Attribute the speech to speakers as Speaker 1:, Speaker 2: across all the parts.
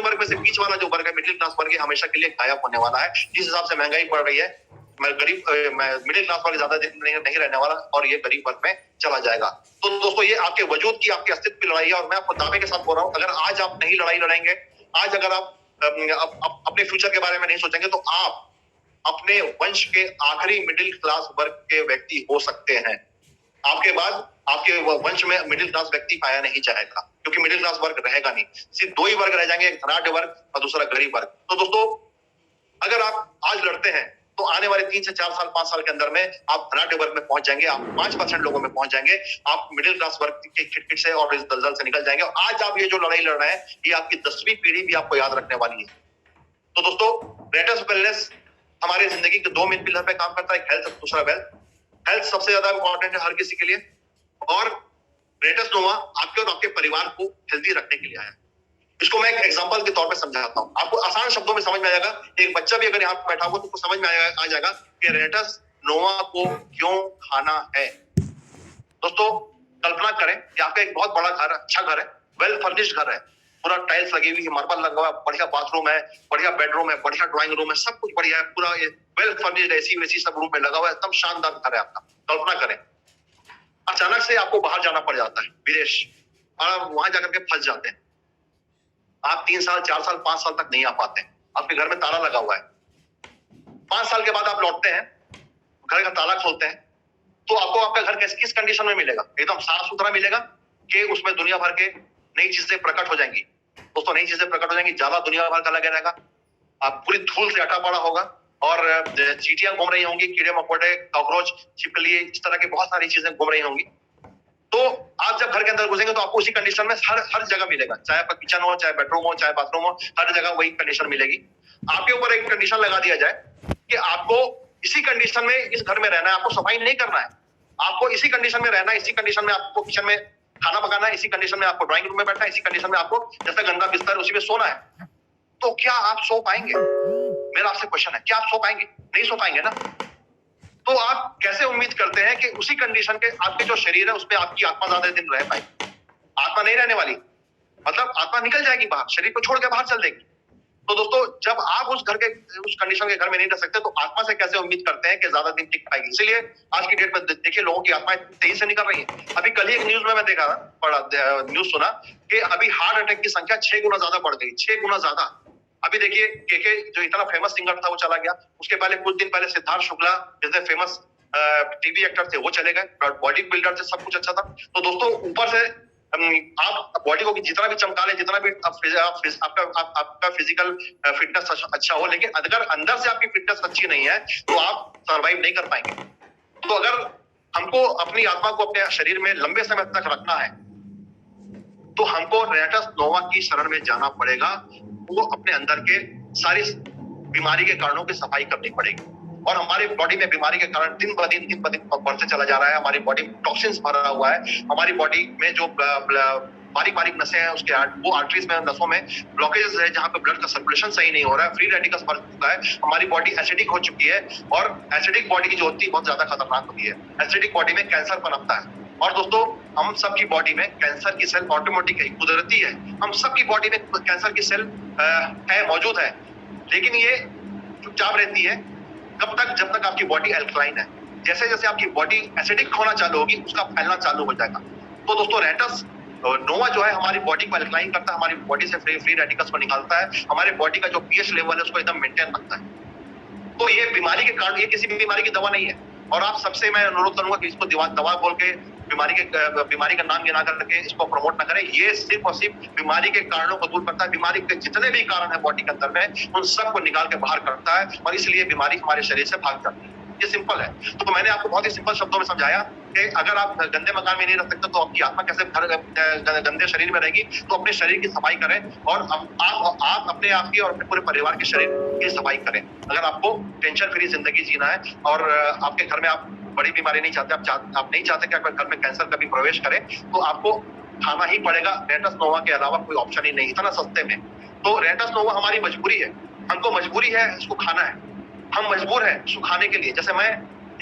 Speaker 1: वर्ग में से बीच वाला जो वर्ग है, मिडिल क्लास वर्ग, हमेशा के लिए गायब होने वाला है। जिस हिसाब से महंगाई बढ़ रही है, गरीब मिडिल क्लास वर्ग ज्यादा दिन नहीं रहने वाला और ये गरीब वर्ग में चला जाएगा। तो दोस्तों, ये आपके वजूद की, आपके अस्तित्व की लड़ाई है और मैं आपको दावे के साथ बोल रहा हूँ, अगर आज आप नहीं लड़ाई लड़ेंगे, आज अगर आप अपने फ्यूचर के बारे में नहीं सोचेंगे, तो आप अपने वंश के आखिरी मिडिल क्लास वर्ग के व्यक्ति हो सकते हैं। आपके बाद आपके वंश में मिडिल क्लास व्यक्ति पाया नहीं जाएगा, क्योंकि मिडिल क्लास वर्ग रहेगा नहीं। सिर्फ दो ही वर्ग रह जाएंगे, एक धनाढ्य वर्ग और दूसरा गरीब वर्ग। तो दोस्तों, अगर आप आज लड़ते हैं तो आने वाले 3 से 4 साल, 5 साल के अंदर में आप धनाढ्य वर्ग में पहुंच जाएंगे, आप 5% लोगों में पहुंच जाएंगे, आप मिडिल क्लास वर्ग की खिटखिट से और इस दलदल से निकल जाएंगे। और आज आप ये जो लड़ाई लड़ रहे हैं, ये आपकी 10वीं पीढ़ी भी आपको याद रखने वाली है। तो दोस्तों, रेटस वेलनेस हमारी जिंदगी के 2 मेन पिलर पे काम करता है, हेल्थ और दूसरा वेल्थ। हेल्थ सबसे ज्यादा इंपॉर्टेंट है हर किसी के लिए, और रेटस नोवा आपके और आपके परिवार को हेल्दी रखने के लिए आया। इसको मैं एक एग्जांपल के तौर पे समझाता हूं, आपको आसान शब्दों में समझ में आएगा। एक बच्चा भी अगर यहाँ बैठा हो तो उसको समझ में आ जाएगा कि रेटस नोवा को क्यों खाना है। दोस्तों, कल्पना करें कि आपका एक बहुत बड़ा घर, अच्छा घर है, वेल फर्निश्ड घर है, पूरा टाइल्स लगी हुई है, मार्बल लगा हुआ है, बढ़िया बाथरूम है, बढ़िया बेडरूम है, बढ़िया ड्राइंग रूम है, सब कुछ बढ़िया है, पूरा वेल फर्निश्ड, एसी वेसी सब रूम में लगा हुआ है, एकदम शानदार घर है आपका। कल्पना करें, अचानक से आपको बाहर जाना पड़ जाता है, विदेश, और आप वहां जाकर के फंस जाते हैं। आप 3 साल, 4 साल, 5 साल तक नहीं आ पाते हैं, आपके घर में ताला लगा हुआ है। 5 साल के बाद आप लौटते हैं, घर का ताला खोलते हैं, तो आपको आपका घर किस कंडीशन में मिलेगा? एकदम साफ सुथरा मिलेगा कि उसमें दुनिया भर के नई चीजें प्रकट हो जाएंगी? दोस्तों, नई चीजें प्रकट हो जाएंगी, जाला दुनिया भर का लगा रहेगा, आप पूरी धूल से अटा पड़ा होगा, और चींटियां घूम रही होंगी, कीड़े मकोड़े, कॉकरोच, छिपकली, इस तरह की बहुत सारी चीजें घूम रही होंगी। तो आप जब घर के अंदर घुसेंगे तो आपको उसी कंडीशन में हर जगह मिलेगा, चाहे आपका किचन हो, चाहे बेडरूम हो, चाहे बाथरूम हो, हर जगह वही कंडीशन मिलेगी। आपके ऊपर एक कंडीशन लगा दिया जाए कि आपको इसी कंडीशन में इस घर में रहना है, आपको सफाई नहीं करना है, आपको इसी कंडीशन में रहना है, इसी कंडीशन में आपको किचन में खाना पकाना है, इसी कंडीशन में आपको ड्राइंग रूम में बैठना है, इसी कंडीशन में आपको जैसा गंदा बिस्तर उसी में सोना है। तो क्या आप सो पाएंगे? मेरा आपसे क्वेश्चन है, क्या आप सो पाएंगे? नहीं सो पाएंगे ना। तो आप कैसे उम्मीद करते हैं कि उसी कंडीशन के आपके जो शरीर है उसमें आपकी आत्मा ज्यादा दिन रह पाएगी? आत्मा नहीं रहने वाली, मतलब आत्मा निकल जाएगी बाहर, शरीर को छोड़ के बाहर चल देगी। तो दोस्तों, जब आप उस कंडीशन के घर में नहीं रह सकते, तो आत्मा से कैसे उम्मीद करते हैं कि ज्यादा दिन टिक पाएगी? इसलिए आज की डेट में देखिए, लोगों की आत्माएं तेजी से निकल रही है। अभी कल ही एक न्यूज में मैं न्यूज सुना कि अभी हार्ट अटैक की संख्या 6 गुना ज्यादा बढ़ गई, 6 गुना ज्यादा। अभी देखिए, के जो इतना फेमस सिंगर था वो चला गया, उसके पहले कुछ दिन पहले सिद्धार्थ शुक्ला जैसे फेमस टीवी एक्टर थे वो चले गए, बॉडी बिल्डर थे, सब कुछ अच्छा था। तो दोस्तों, ऊपर से आप बॉडी को जितना भी चमका ले, जितना भी आपका फिजिकल फिटनेस अच्छा हो, लेकिन अगर अंदर से आपकी फिटनेस अच्छी नहीं है तो आप सरवाइव नहीं कर पाएंगे। तो अगर हमको अपनी आत्मा को अपने शरीर में लंबे समय तक रखना है, तो हमको रेटस नोवा की शरण में जाना पड़ेगा। वो अपने अंदर के सारी बीमारी के कारणों की सफाई करनी पड़ेगी, और हमारी बॉडी में बीमारी के कारण दिन ब दिन बढ़ते चला जा रहा है। हमारी बॉडी में टॉक्सिन्स भरा हुआ है, हमारी बॉडी में जो बारीक बारीक नसें हैं, उसके वो आर्टरीज में, नसों में ब्लॉकेजेस है, जहां पे ब्लड का सर्कुलेशन सही नहीं हो रहा है, फ्री रेडिकल्स बढ़ चुका है, हमारी बॉडी एसिडिक हो चुकी है, और एसिडिक बॉडी की जो होती है बहुत ज्यादा खतरनाक होती है। एसिडिक बॉडी में कैंसर पनपता है। और दोस्तों, हम सबकी बॉडी में कैंसर की सेल ऑटोमेटिक है, कुदरती है, हम सबकी बॉडी में कैंसर की सेल है, मौजूद है, लेकिन ये चुपचाप रहती है कब तक? जब तक आपकी बॉडी एल्कलाइन है। जैसे जैसे आपकी बॉडी एसिडिक होना चालू होगी, उसका फैलना चालू हो जाएगा। तो दोस्तों, रेटस नोवा जो है हमारी बॉडी को एल्कलाइन करता है, हमारी बॉडी से फ्री रेडिकल्स को निकालता है, हमारे बॉडी का जो पीएच लेवल है उसको एकदम मेंटेन रखता है। तो ये बीमारी के कारण, ये किसी भी बीमारी की दवा नहीं है। और आप सबसे मैं अनुरोध करूंगा कि इसको दवा बोल के बीमारी का नाम गिना करके इसको प्रमोट ना करें। ये सिर्फ और सिर्फ बीमारी के कारणों को दूर करता है। बीमारी के जितने भी कारण है बॉडी के अंदर में, उन सबको निकाल के बाहर करता है, और इसलिए बीमारी हमारे शरीर से भाग जाती है। ये सिंपल है। तो मैंने आपको बहुत ही सिंपल शब्दों में समझाया कि अगर आप गंदे मकान में नहीं रह सकते तो आपकी आत्मा कैसे गंदे शरीर में रहेगी। तो अपने शरीर की सफाई करें, और आप अपने आप की और अपने पूरे परिवार के शरीर की सफाई करें। अगर आपको टेंशन फ्री जिंदगी जीना है, और आपके घर में आप बड़ी बीमारी नहीं चाहते, आप नहीं चाहते कि आपके घर में कैंसर कभी प्रवेश करे, तो आपको खाना ही पड़ेगा रेटस नोवा के अलावा कोई ऑप्शन ही नहीं, इतना सस्ते में। तो रेटस नोवा हमारी मजबूरी है, हमको मजबूरी है इसको खाना है, हम मजबूर हैं इसको खाने के लिए। जैसे मैं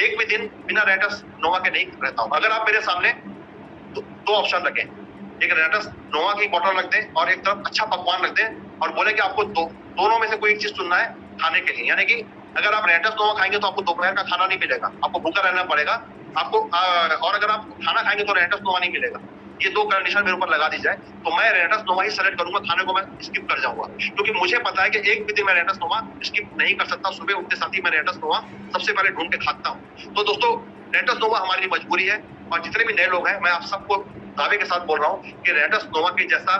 Speaker 1: एक भी दिन बिना रेटस नोवा के नहीं रहता हूं। अगर आप मेरे सामने दो ऑप्शन रखें, एक रेनेटस नोवा की बॉटल रख दें और एक तरफ अच्छा पकवान रख दें और बोले कि आपको दोनों में से कोई एक चीज चुनना है खाने के लिए। यानी कि अगर आप रेनेटस नोवा खाएंगे तो आपको दोपहर का खाना नहीं मिलेगा, आपको भूखा रहना पड़ेगा आपको, और अगर आप खाना खाएंगे तो रेनेटस नोवा नहीं मिलेगा। ये दो कंडीशन मेरे ऊपर लगा दी जाए तो मैं रेनेटस नोवा ही सेलेक्ट करूंगा, खाने को मैं स्किप कर जाऊंगा, क्योंकि मुझे पता है कि एक भी दिन मैं रेनेटस नोवा स्किप नहीं कर सकता। सुबह उठते साथ ही मैं रेनेटस नोवा सबसे पहले ढूंढ के खाता हूँ। तो दोस्तों रेनेटस नोवा हमारी मजबूरी है और जितने भी नए लोग हैं मैं आप सबको दावे के साथ बोल रहा हूँ कि रेनेटस नोवा के जैसा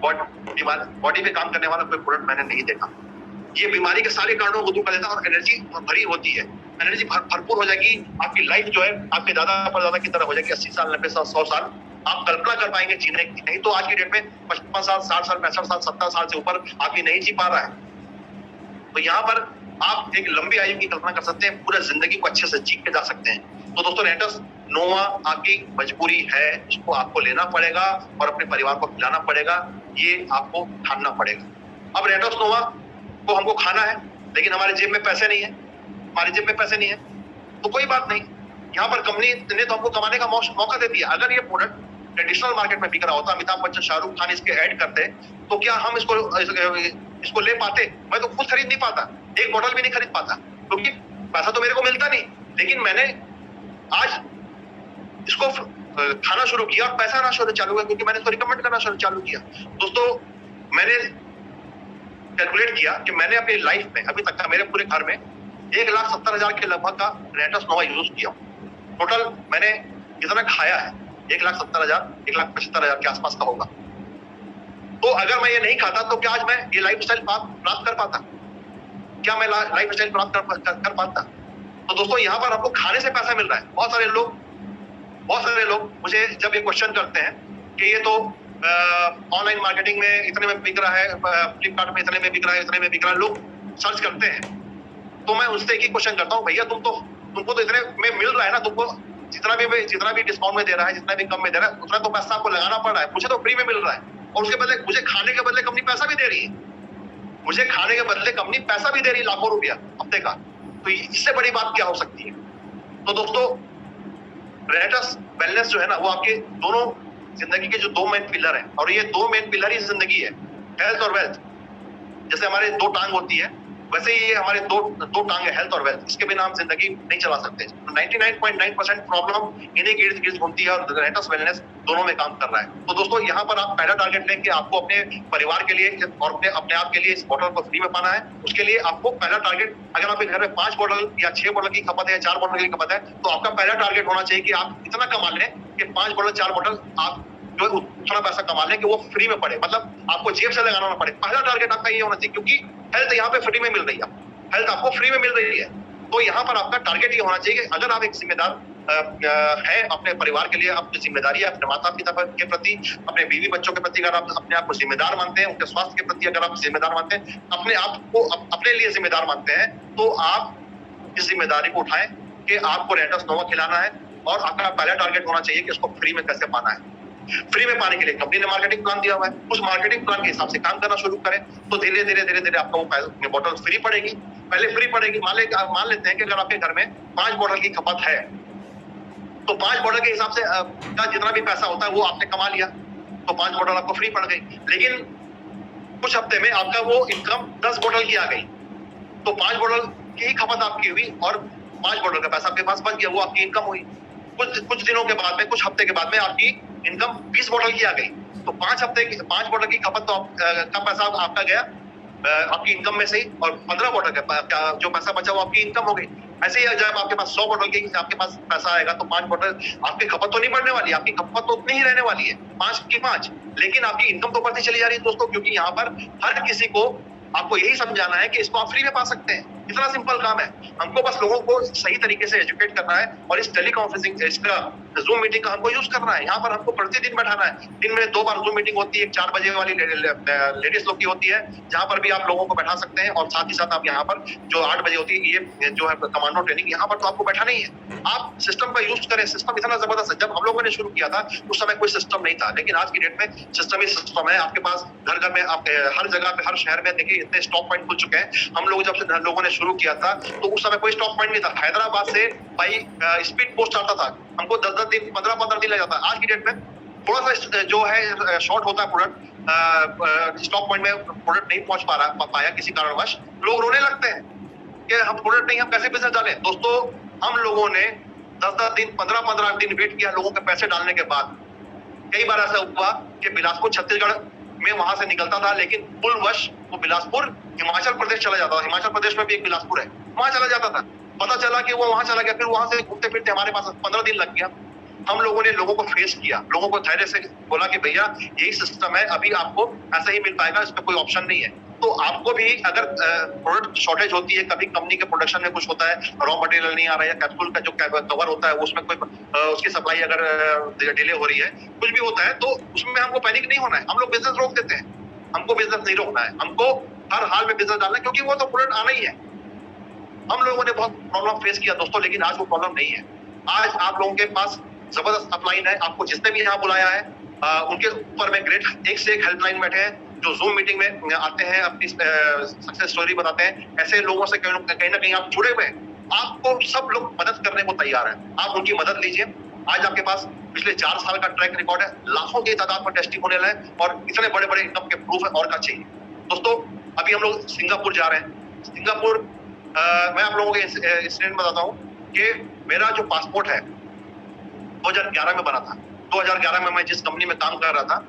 Speaker 1: बॉडी पे काम करने वाला कोई प्रोडक्ट मैंने नहीं देखा। ये बीमारी के सारे कारणों को दूर कर देता है और एनर्जी भरी होती है, एनर्जी भरपूर हो जाएगी। आपकी लाइफ जो है आपके दादा परदादा की तरह हो जाएगी, 80 साल 90 साल 100 साल आप कल्पना कर पाएंगे जीने की। नहीं तो आज की डेट में 55 साल 60 साल 65 साल 70 साल से ऊपर आदमी नहीं जी पा रहा है। तो यहाँ पर आप एक लंबी आयु की कल्पना कर सकते हैं, पूरा जिंदगी को अच्छे से जी के जा सकते हैं। तो दोस्तों रेनेटस नोवा आपकी मजबूरी है, इसको आपको लेना पड़ेगा और अपने परिवार को खिलाना पड़ेगा, ये आपको ठानना पड़ेगा। अब रेनेटस नोवा को हमको खाना है लेकिन हमारे जेब में पैसे नहीं है, हमारी जेब में पैसे नहीं है तो कोई बात नहीं, यहाँ पर कंपनी ने तो हमको कमाने का मौका दे दिया। अगर ये प्रोडक्ट ट्रेडिशनल मार्केट में बिक रहा होता, अमिताभ बच्चन शाहरुख खान इसके ऐड करते तो क्या हम इसको ले पाते? मैं तो खुद खरीद नहीं पाता, एक बोतल भी नहीं खरीद पाता, क्योंकि पैसा तो मेरे को मिलता नहीं। लेकिन मैंने आज इसको खाना शुरू किया और पैसा आना चालू हुआ क्योंकि मैंने इसको रिकमेंड करना चालू किया। दोस्तों मैंने कैलकुलेट किया कि मैंने अपनी लाइफ में अभी तक का मेरे पूरे घर में 1,70,000 के लगभग का रेनेटस नोवा यूज किया। टोटल मैंने कितना खाया है 1,70,000 1,75,000 के आसपास का होगा। तो अगर मैं ये नहीं खाता तो क्या आज मैं ये लाइफ स्टाइल प्राप्त कर पाता? क्या मैं लाइफ स्टाइल प्राप्त कर पाता? तो दोस्तों यहाँ पर आपको खाने से पैसा मिल रहा है। बहुत सारे लोग मुझे जब ये क्वेश्चन करते हैं कि ये तो ऑनलाइन मार्केटिंग में इतने में बिक रहा है, फ्लिपकार्ट में इतने में बिक रहा है, इतने में बिक रहा है, लोग सर्च करते हैं। तो मैं उनसे एक ही क्वेश्चन करता हूँ, भैया तुमको तो इतने में मिल रहा है ना, तुमको जितना भी डिस्काउंट में दे रहा है, जितना भी कम में दे रहा है, उतना तो पैसा आपको लगाना पड़ रहा है। मुझे तो फ्री में मिल रहा है और उसके बदले मुझे खाने के बदले कंपनी पैसा भी दे रही है, मुझे खाने के बदले कंपनी पैसा भी दे रही है, लाखों रुपया हफ्ते का। तो इससे बड़ी बात क्या हो सकती है? तो दोस्तों रेनेटस वेलनेस जो है ना, वो आपके दोनों जिंदगी के जो दो मेन पिलर हैं, और ये दो मेन पिलर ही जिंदगी है, हेल्थ और वेल्थ। जैसे हमारे दो टांग होती है वैसे ही ये हमारे दो टांग है, हेल्थ और वेल्थ। इसके बिना हम जिंदगी नहीं चला सकते। 99.9% प्रॉब्लम इन्हीं के इर्द गिर्द घूमती है और रेनेटस वेलनेस दोनों में काम कर रहा है। तो दोस्तों यहाँ पर आप पहला टारगेट लें कि आपको अपने परिवार के लिए और अपने आप के लिए इस बॉटल को फ्री में पाना है। उसके लिए आपको पहला टारगेट, अगर आपके घर में 5 बॉटल या 6 बॉटल की खपत है या 4 बॉटल की खपत है, तो आपका पहला टारगेट होना चाहिए कि आप इतना कमा लें कि 5 बॉटल 4 बॉटल आप जो उतना पैसा कमा लें कि वो फ्री में पड़े, मतलब आपको जेब से लगाना ना पड़े। पहला टारगेट आपका ये होना चाहिए, क्योंकि हेल्थ यहाँ पे फ्री में मिल रही है, हेल्थ आपको फ्री में मिल रही है। तो यहाँ पर आपका टारगेट ये होना चाहिए कि अगर आप एक जिम्मेदार है अपने परिवार के लिए, अपनी जिम्मेदारी है अपने माता पिता के प्रति, अपने बीवी बच्चों के प्रति, अगर आप अपने आप को जिम्मेदार मानते हैं, उनके स्वास्थ्य के प्रति अगर आप जिम्मेदार मानते हैं, अपने आप को अपने लिए जिम्मेदार मानते हैं, तो आप इस जिम्मेदारी को उठाएं कि आपको रेनेटस नोवा खिलाना है। और आपका पहला टारगेट होना चाहिए कि उसको फ्री में कैसे पाना है। फ्री में पाने के लिए कंपनी ने मार्केटिंग प्लान दिया हुआ है, उस मार्केटिंग प्लान के हिसाब से काम करना शुरू करें तो धीरे धीरे आपको वो बॉटल फ्री पड़ेगी। पहले फ्री पड़ेगी, मान लेते हैं कि अगर आपके घर में 5 बॉटल की खपत है तो 5 बॉटल के हिसाब से जितना भी पैसा होता है वो आपने कमा लिया, तो 5 बॉटल आपको फ्री पड़ गई। लेकिन कुछ हफ्ते में आपका वो इनकम 10 बॉटल की आ गई, तो 5 बॉटल की ही खपत आपकी हुई और 5 बॉटल का पैसा आपके पास बच गया, वो आपकी इनकम हुई। कुछ दिनों के बाद में, कुछ हफ्ते के बाद में आपकी इनकम 20 बॉटल की आ गई, तो 5 बॉटल की खपत तो का पैसा आपका गया आपकी इनकम में से ही, और 15 बॉटल का जो पैसा बचा वो आपकी इनकम हो गई। ऐसे ही जब आपके पास 100 बॉटल की आपके पास पैसा आएगा तो 5 बॉटल आपकी खपत तो नहीं बढ़ने वाली, आपकी खपत तो उतनी ही रहने वाली है, 5 की 5, लेकिन आपकी इनकम तो बढ़ती चली जा रही है दोस्तों। क्योंकि यहाँ पर हर किसी को आपको यही समझाना है कि इसको आप फ्री में पा सकते हैं। इतना सिंपल काम है, हमको बस लोगों को सही तरीके से एजुकेट करना है और इस टेली कॉन्फ्रेंसिंग, इसका जूम मीटिंग का हमको यूज करना है। यहाँ पर हमको प्रतिदिन बैठाना है, दिन में 2 बार जूम मीटिंग होती है, 4 बजे वाली लेडीज लोग की होती है, जहाँ पर भी आप लोगों को बैठा सकते हैं, और साथ ही साथ आप यहाँ पर जो 8 बजे होती है ये जो है कमांडो ट्रेनिंग, यहाँ पर तो आपको बैठा नहीं है। आप सिस्टम का यूज करें, सिस्टम इतना जबरदस्त है। जब हम लोगों ने शुरू किया था उस समय कोई सिस्टम नहीं था, लेकिन आज की डेट में सिस्टम ही सिस्टम है। आपके पास घर घर में, आप हर जगह पे, हर शहर में देखिए इतने स्टॉक पॉइंट खुल चुके हैं। हम लोग जब से लोगों ने शुरू किया था तो उस समय कोई स्टॉक पॉइंट नहीं था। हैदराबाद से भाई स्पीड पोस्ट आता था, हमको 10-10 दिन 15-15 दिन लग जाता है। आज की डेट में थोड़ा सा जो है शॉर्ट होता है प्रोडक्ट, स्टॉक पॉइंट में प्रोडक्ट नहीं पहुंच पाया किसी कारणवश, लोग रोने लगते हैं कि हम प्रोडक्ट नहीं, हम कैसे बिजनेस डालें। दोस्तों हम लोगों ने 10-10 दिन 15-15 दिन वेट किया लोगों के पैसे डालने के बाद। कई बार ऐसा हुआ कि बिलासपुर छत्तीसगढ़ में वहां से निकलता था, लेकिन पुलवश वो बिलासपुर हिमाचल प्रदेश चला जाता था। हिमाचल प्रदेश में भी एक बिलासपुर है, वहां चला जाता था। पता चला कि वो वहां चला गया, फिर वहां से घूमते फिरते हमारे पास 15 दिन लग गया। हम लोगों ने लोगों को फेस किया, लोगों को धैर्य से बोला कि भैया यही सिस्टम है, अभी आपको ऐसा ही मिल पाएगा, इसमें कोई ऑप्शन नहीं है। तो आपको भी अगर प्रोडक्ट शॉर्टेज होती है, कभी कंपनी के प्रोडक्शन में कुछ होता है, रॉ मटेरियल नहीं आ रहा है, या कैप्सूल का जो कवर होता है उसमें कोई उसकी सप्लाई अगर डिले हो रही है, कुछ भी होता है, तो उसमें हमको पैनिक नहीं होना है। हम लोग बिजनेस रोक देते हैं, हमको बिजनेस नहीं रोकना है, हमको हर हाल में बिजनेस डालना है, क्योंकि वो तो प्रोडक्ट आना ही है। हम लोगों ने बहुत प्रॉब्लम फेस किया दोस्तों, लेकिन आज वो प्रॉब्लम नहीं है। आज आप लोगों के पास जबरदस्त अपलाइन है। आपको जिसने भी यहाँ बुलाया है उनके ऊपर में ग्रेट एक से एक हेल्पलाइन बैठे हैं, जो जूम मीटिंग में आते हैं, अपनी सक्सेस स्टोरी बताते हैं। ऐसे लोगों से कहीं ना कहीं आप जुड़े हुए हैं, आपको सब लोग मदद करने को तैयार हैं, आप उनकी मदद लीजिए। आज आपके पास पिछले 4 साल का ट्रैक रिकॉर्ड है, लाखों की तादाद में टेस्टिमोनियल है, और इतने बड़े बड़े इनकम के प्रूफ है, और क्या चाहिए। दोस्तों अभी हम लोग सिंगापुर जा रहे हैं। सिंगापुर मैं आप लोगों को इंसिडेंट बताता हूँ कि मेरा जो पासपोर्ट है 2011 में बना था। 2011 में मैं जिस कंपनी में काम कर रहा था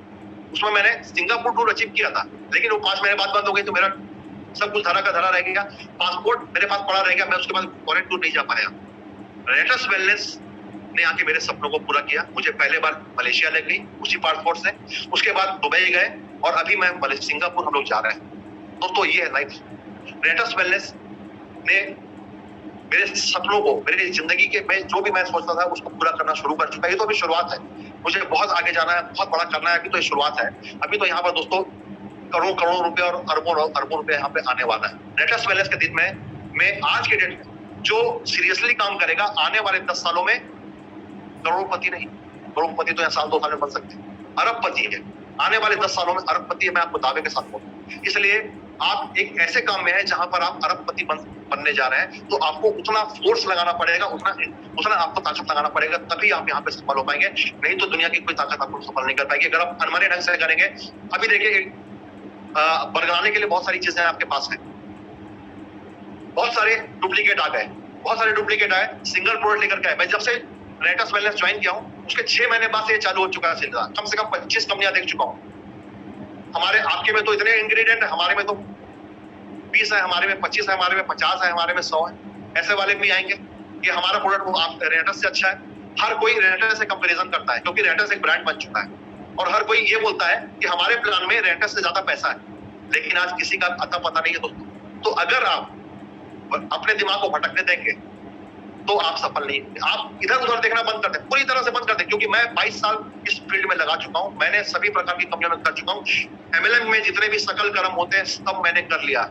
Speaker 1: उसमें मैंने सिंगापुर टूर अचीव किया था, लेकिन वो 5 महीने बाद बंद हो गई, तो मेरा सब कुछ धरा का धरा रह गया। पासपोर्ट मेरे पास पड़ा रह गया, मैं उसके बाद फॉरेन टूर नहीं जा पाया। रेटस वेलनेस ने आके मेरे सपनों को पूरा किया। मुझे पहले बार मलेशिया ले गई उसी पासपोर्ट से, उसके बाद दुबई गए, और अभी मैं सिंगापुर हम लोग जा रहे हैं। दोस्तों ये है लाइफ। रेटस वेलनेस ने मेरे सपनों को, मेरी जिंदगी के में जो भी मैं सोचता था उसको पूरा करना शुरू कर चुका है। ये तो अभी शुरुआत है, मुझे बहुत आगे जाना है, बहुत बड़ा करना है। अभी तो ये शुरुआत है। अभी तो यहाँ पर दोस्तों करोड़ों रुपए और अरबों रुपए यहाँ पे आने वाला है। रेटस वेलनेस के दिन में आज के डेट में जो सीरियसली काम करेगा, आने वाले 10 सालों में करोड़पति नहीं, करोड़पति तो यहाँ साल 2 साल में बन सकते हैं, अरबपति है। आने वाले 10 सालों में अरबपति है, मैं आपको दावे के साथ बोलूं। इसलिए आप एक ऐसे काम में है जहां पर आप अरबपति बनने जा रहे हैं, तो आपको उतना फोर्स लगाना पड़ेगा, उतना आपको ताकत लगाना पड़ेगा, तभी आप यहाँ पे सफल हो पाएंगे। नहीं तो दुनिया की कोई ताकत आपको सफल नहीं कर पाएगी अगर आप अनमने ढंग से करेंगे। अभी देखिए बरगलाने के लिए बहुत सारी चीजें आपके पास है, बहुत सारे डुप्लीकेट आ गए, बहुत सारे डुप्लीकेट आए, सिंगल प्रोडक्ट लेकर के आए। मैं जब से रेटस वेलनेस ज्वाइन किया हूँ उसके 6 महीने बाद से ये चालू हो चुका है सिलसिला। कम से कम 25 कंपनियां देख चुका हूँ। हमारे आपके में तो इतने इंग्रेडिएंट है, हमारे में तो 20 है, हमारे में 25 है, हमारे में 50 है, हमारे में 100 है। ऐसे वाले भी आएंगे कि हमारा प्रोडक्ट आप रेटस से अच्छा है। हर कोई रेटस से कंपैरिजन करता है, क्योंकि रेटस एक ब्रांड बन चुका है, और हर कोई ये बोलता है कि हमारे प्लान में रेटस से ज्यादा पैसा है, लेकिन आज किसी का अता पता नहीं है दोस्तों। तो अगर आप अपने दिमाग को भटकने देंगे तो आप सफल नहीं। आप इधर उधर देखना बंद कर दें, पूरी तरह से बंद कर दें, क्योंकि मैं 22 साल इस फील्ड में लगा चुका हूं। मैंने सभी प्रकार की कंपनियों में कर चुका हूं। एमएलएम में जितने भी सकल कर्म होते हैं सब मैंने कर लिया।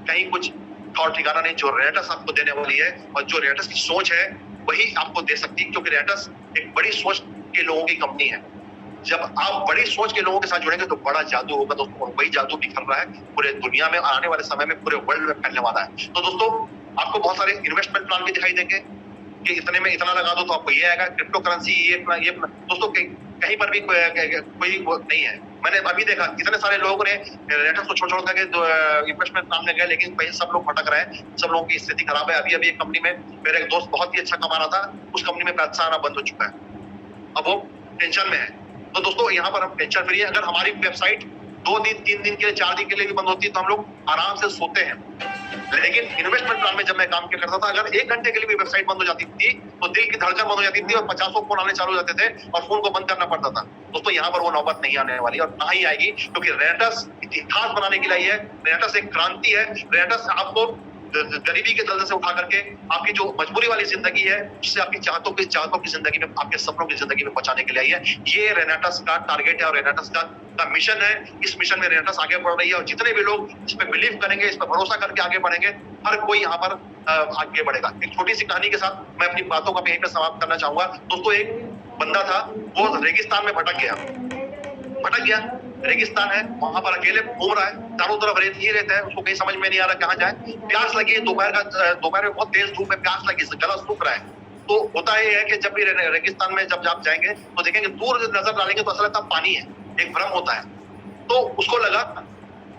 Speaker 1: कहीं कुछ और ठिकाना नहीं। जो रेटस आपको देने वाली है और जो रेटस की सोच है वही आपको दे सकती है, क्योंकि रेटस एक बड़ी सोच के लोगों की कंपनी है। जब आप बड़ी सोच के लोगों के साथ जुड़ेंगे तो बड़ा जादू होगा दोस्तों, और वही जादू भी कर रहा है पूरे दुनिया में, आने वाले समय में पूरे वर्ल्ड में फैलने वाला है। तो दोस्तों आपको बहुत सारे इन्वेस्टमेंट प्लान भी दिखाई देंगे कि इतने में इतना लगा दो तो आपको ये आएगा, क्रिप्टो करेंसी ये दोस्तों कहीं पर भी कोई वो नहीं है। मैंने अभी देखा इतने सारे लोगों ने रेटस को छोड़ करके इन्वेस्टमेंट प्लान में गए, लेकिन भाई सब लोग भटक रहे हैं, सब लोगों की स्थिति खराब है। अभी एक कंपनी में मेरा एक दोस्त बहुत ही अच्छा कमा रहा था, उस कंपनी में पैसा आना बंद हो चुका है, अब वो टेंशन में है। तो दोस्तों यहाँ पर हम टेंशन फ्री है। अगर हमारी वेबसाइट 2 दिन 3 दिन के लिए 4 दिन के लिए भी बंद होती है तो हम लोग आराम से सोते हैं। लेकिन इन्वेस्टमेंट प्लान में जब मैं काम किया करता था, अगर 1 घंटे के लिए भी वेबसाइट बंद हो जाती थी तो दिल की धड़कन बंद हो जाती थी और 50 फोन आने चालू हो जाते थे और फोन को बंद करना पड़ता था। दोस्तों यहाँ पर वो नौबत नहीं आने वाली और ना ही आएगी, क्योंकि रेटस इतिहास बनाने के लिए है। रेटस एक क्रांति है। रेटस आपको गरीबी के दलदल से उठा करके आपकी जो मजबूरी वाली जिंदगी है उससे आपकी चाहतों की जिंदगी में, आपके सपनों की जिंदगी में पहुंचाने के लिए आई है। ये रेनेटस का टारगेट है और रेनेटस का मिशन है। इस मिशन में रेनेटस आगे बढ़ रही है और जितने भी लोग इस पे बिलीव करेंगे, इस पे भरोसा करके आगे बढ़ेंगे, हर कोई यहाँ पर आगे बढ़ेगा। एक छोटी सी कहानी के साथ मैं अपनी बातों का यहीं पे समाप्त करना चाहूंगा। दोस्तों एक बंदा था, वो रेगिस्तान में भटक गया, रेगिस्तान है, वहां पर अकेले घूम रहा है, चारों तरफ रेत ही रेत है, उसको कहीं समझ में नहीं आ रहा कहाँ जाए। प्यास लगी, दोपहर में बहुत तेज धूप है, प्यास लगी, गला सूख रहा है। तो होता ये है कि जब भी रेगिस्तान में जब आप जाएंगे तो देखेंगे दूर नजर डालेंगे तो ऐसा लगता है पानी है, एक भ्रम होता है। तो उसको लगा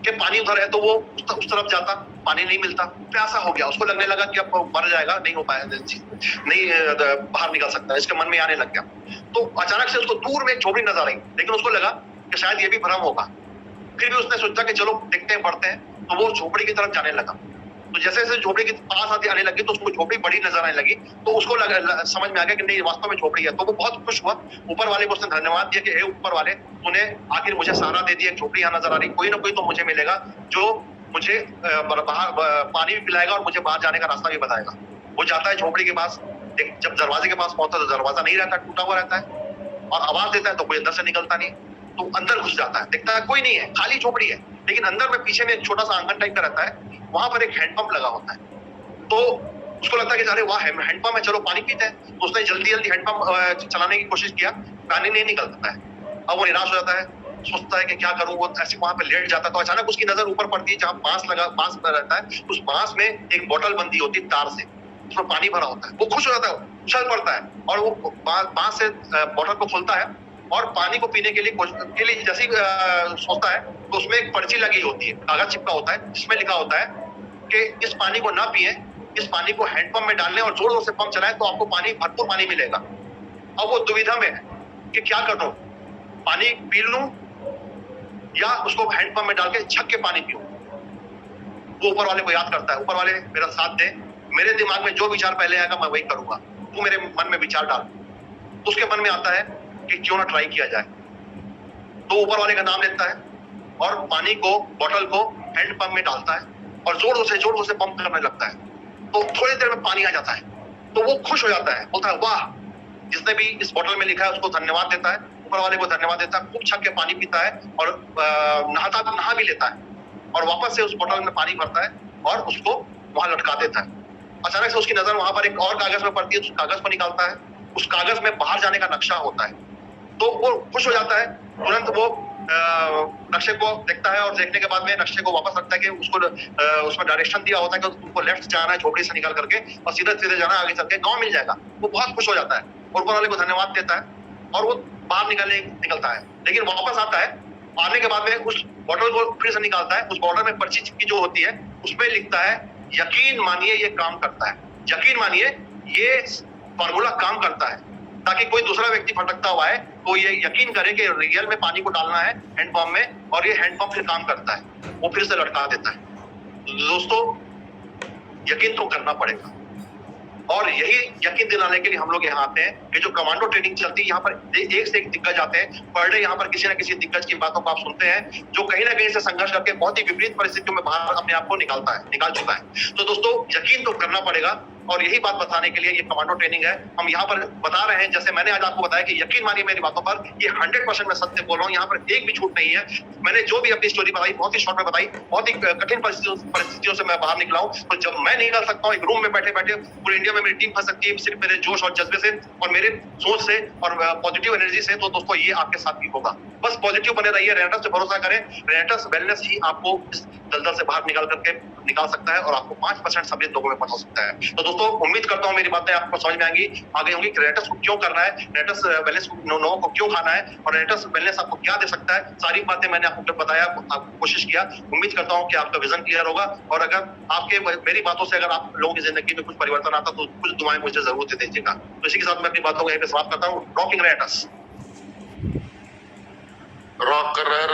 Speaker 1: कि पानी उधर है तो वो उस तरफ जाता, पानी नहीं मिलता, प्यासा हो गया, उसको लगने लगा कि अब मर जाएगा, नहीं हो पाया, नहीं बाहर निकल सकता, इसके मन में आने लग गया। तो अचानक से उसको दूर में एक झोपड़ी नजर आई, लेकिन उसको लगा कि शायद ये भी भ्रम होगा। फिर भी उसने सोचा कि चलो देखते हैं, बढ़ते हैं, तो वो झोपड़ी की तरफ जाने लगा। तो जैसे जैसे झोपड़ी के पास आने लगी तो उसको झोपड़ी बड़ी नजर आने लगी, तो उसको समझ में आ गया कि नहीं वास्तव में झोपड़ी है। तो वो बहुत खुश हुआ, ऊपर वाले को उसने धन्यवाद दिया कि हे ऊपर वाले, तूने आखिर मुझे सहारा दे दिया, झोपड़ी यहाँ नजर आ रही, कोई ना कोई तो मुझे मिलेगा जो मुझे बाहर पानी भी पिलाएगा और मुझे बाहर जाने का रास्ता भी बताएगा। वो जाता है झोपड़ी के पास, जब दरवाजे के पास पहुंचता तो दरवाजा नहीं रहता, टूटा हुआ रहता है, और आवाज देता है तो कोई अंदर से निकलता नहीं। तो अंदर घुस जाता है, देखता है कोई नहीं है, खाली झोपड़ी है, लेकिन अंदर में पीछे में एक छोटा सा आंगन टाइप का रहता है, वहां पर एक हैंडपंप लगा होता है। तो उसको लगता है कि अरे वाह हैंडपंप है, चलो पानी पीते हैं। तो उसने जल्दी जल्दी हैंडपंप चलाने की कोशिश किया, पानी नहीं निकलता है। अब वो निराश हो जाता है, सोचता है कि क्या करूं, वो ऐसे वहां पर लेट जाता है। तो अचानक उसकी नजर ऊपर पड़ती है, जहां बांस रहता है, उस बांस में एक बोतल बंदी होती है तार से, उसमें पानी भरा होता है। वो खुश हो जाता है, उछल पड़ता है, और वो बांस से बोतल को खोलता है और पानी को पीने के लिए जैसे ही सोचता है तो उसमें एक पर्ची लगी होती है, कागज चिपका होता है, जिसमें लिखा होता है कि इस पानी को ना पिए, इस पानी को हैंडपंप में डालने और जोर जोर से पंप चलाएं तो आपको भरपूर पानी मिलेगा। अब वो दुविधा में है कि क्या करूं, पानी पी लूं या उसको हैंडपंप में डाल के छक के पानी पीऊं। वो ऊपर वाले को याद करता है, ऊपर वाले मेरा साथ दे, मेरे दिमाग में जो विचार पहले आएगा मैं वही करूंगा, तू मेरे मन में विचार डाल। उसके मन में आता है कि क्यों ना ट्राई किया जाए। तो ऊपर वाले का नाम लेता है और पानी को, बोतल को हैंडपंप में डालता है और जोर से पंप करने लगता है। तो थोड़ी देर में पानी आ जाता है, तो वो खुश हो जाता है, बोलता है वाह, जिसने भी इस बोतल में लिखा है उसको धन्यवाद देता है, ऊपर वाले को धन्यवाद देता है, खूब छक के पानी पीता है और नहा भी लेता है, और वापस से उस बोतल में पानी भरता है और उसको वहां लटका देता है। अचानक से उसकी नजर वहां पर एक और कागज में पड़ती है, उस कागज को निकालता है, उस कागज में बाहर जाने का नक्शा होता है। तो वो खुश हो जाता है, तुरंत वो नक्शे को देखता है और देखने के बाद में नक्शे को वापस रखता है कि उसको उसमें डायरेक्शन दिया होता है कि तुमको लेफ्ट जाना है झोपड़ी से निकल करके, और सीधे सीधे जाना, आगे चल के गाँव मिल जाएगा। वो बहुत खुश हो जाता है और ऊपर वाले को धन्यवाद देता है और वो बाहर निकलता है। लेकिन वापस आता है, आने के बाद में उस बॉटल को फिर से निकालता है, उस बॉटल में पर्ची चिपकी जो होती है उसमें लिखता है यकीन मानिए ये काम करता है, यकीन मानिए ये फॉर्मूला काम करता है, ताकि कोई दूसरा व्यक्ति भटकता हुआ है तो ये यकीन करे कि रियल में पानी को डालना है हैंडपंप में, और ये हैंडपंप फिर काम करता है, वो फिर से लटका देता है। दोस्तों यकीन तो करना पड़ेगा, और यही यकीन दिलाने के लिए हम लोग यहाँ आते हैं। ये जो कमांडो ट्रेनिंग चलती है, यहाँ पर एक से एक दिग्गज आते हैं, पर डे यहाँ पर किसी न किसी दिग्गज की बातों को आप सुनते हैं, जो कहीं ना कहीं से संघर्ष करके बहुत ही विपरीत परिस्थितियों में बाहर अपने आप को निकाल चुका है। तो दोस्तों यकीन तो करना पड़ेगा, और यही बात बताने के लिए ये कमांडो ट्रेनिंग है। हम यहाँ पर बता रहे हैं, जैसे मैंने आज आपको बताया कि यकीन मानिए मेरी बातों पर, ये 100% मैं सत्य बोल रहा हूँ, यहाँ पर एक भी झूठ नहीं है। मैंने जो भी अपनी स्टोरी बताई बहुत ही शॉर्ट में बताई, बहुत ही कठिन परिस्थितियों से मैं बाहर निकला हूँ। तो जब मैं नहीं निकल सकता हूँ, एक रूम में बैठे बैठे पूरी इंडिया में मेरी टीम फंस सकती है सिर्फ मेरे जोश और जज्बे से और मेरे सोच से और पॉजिटिव एनर्जी से। तो दोस्तों ये आपके साथ भी होगा, बस पॉजिटिव बने रहिए, रेनेटस पे भरोसा करें। रेनेटस वेलनेस ही आपको इस दलदल से बाहर निकाल सकता है और आपको 5% सभी लोगों में पहुंचा सकता है। तो दोस्तों उम्मीद करता हूँ मेरी बातें आपको समझ में आएंगी, आगे होंगी कि रेनेटस को क्यों करना है, रेनेटस वेलनेस लोगों को क्यों खाना है, और रेनेटस वेलनेस आपको क्या दे सकता है। सारी बातें मैंने आपको बताया, आपको कोशिश किया। उम्मीद करता हूँ कि आपका विजन क्लियर होगा, और अगर आपके मेरी बातों से अगर आप लोगों की जिंदगी में कुछ परिवर्तन आता तो कुछ दुआएं मुझे जरूर दे दीजिएगा। तो इसी के साथ मैं अपनी बातों को यहीं पे समाप्त करता हूँ। रॉकिंग रेनेटस,
Speaker 2: रॉक कर रहा है।